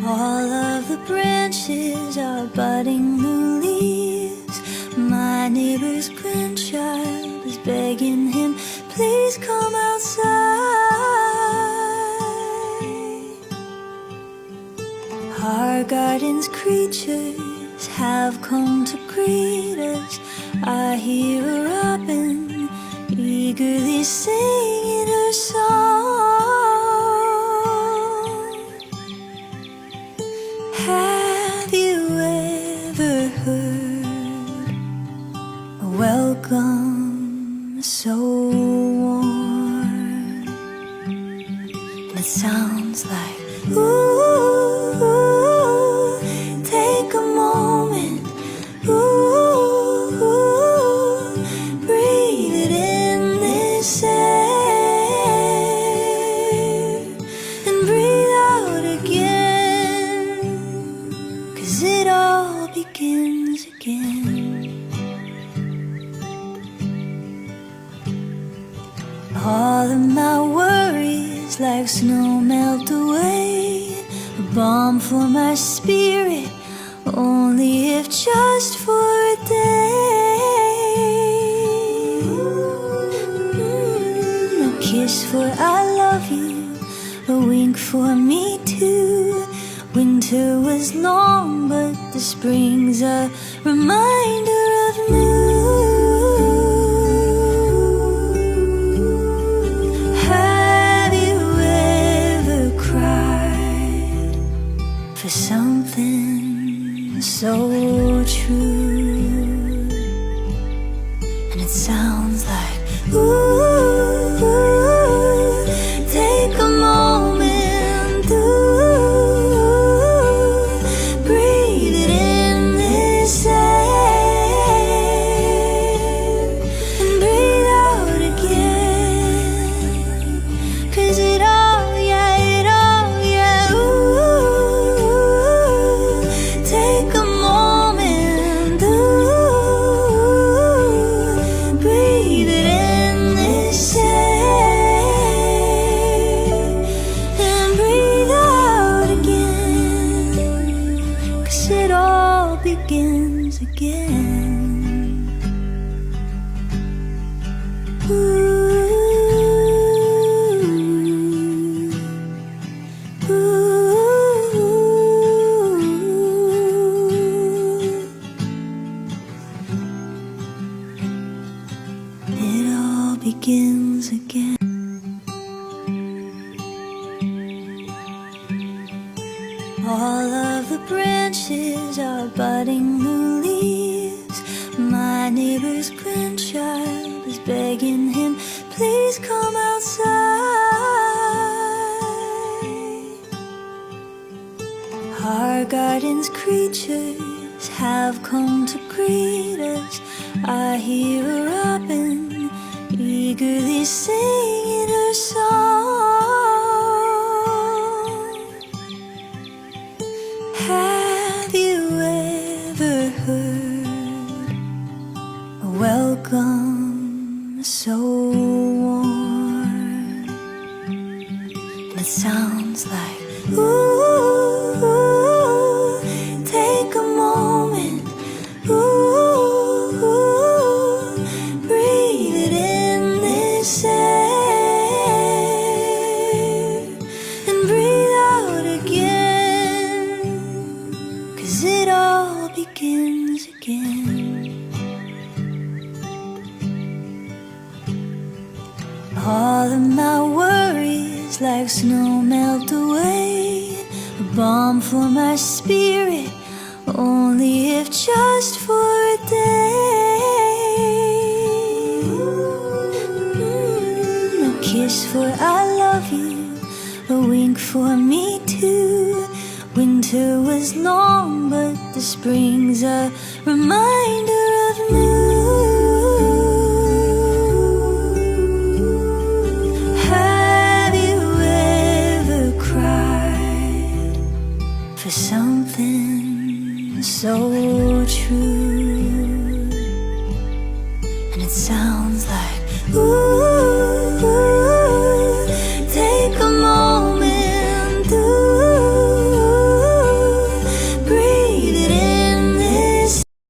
All of the branches are budding new leaves. My neighbor's grandchild is begging him, please come outside. Our garden's creatures have come to greet us. I hear a robin eagerly singing her song. Have you ever heard a welcome so warm? And it sounds like, ooh, take a moment, ooh, breathe it in this air, and breathe out again, 'cause it all begins again. All of my worries like snow melt away, a balm for my spirit, only if just for a day. A kiss for I love you, a wink for me too. Winter was long, but the spring's a reminder of new. Have you ever cried for something so true? And it sounds like, ooh, take a moment, ooh, breathe it in this air, and breathe out again, 'cause it all, yeah, ooh, take a moment, ooh, breathe it in this air, and breathe out again, 'cause it all begins again. It all begins again. All of the branches are budding new leaves. My neighbor's grandchild is begging him, please come outside. Our garden's creatures have come to greet us. I hear a robin eagerly singing her song. Have you ever heard a welcome so warm? And it sounds like, ooh, take a moment, ooh, breathe it in this air, and breathe out again, 'cause it all begins again. All of my worries like snow melt away, a balm for my spirit, only if just for a day. A kiss for I love you, a wink for me too. Winter was long, but the spring's a reminder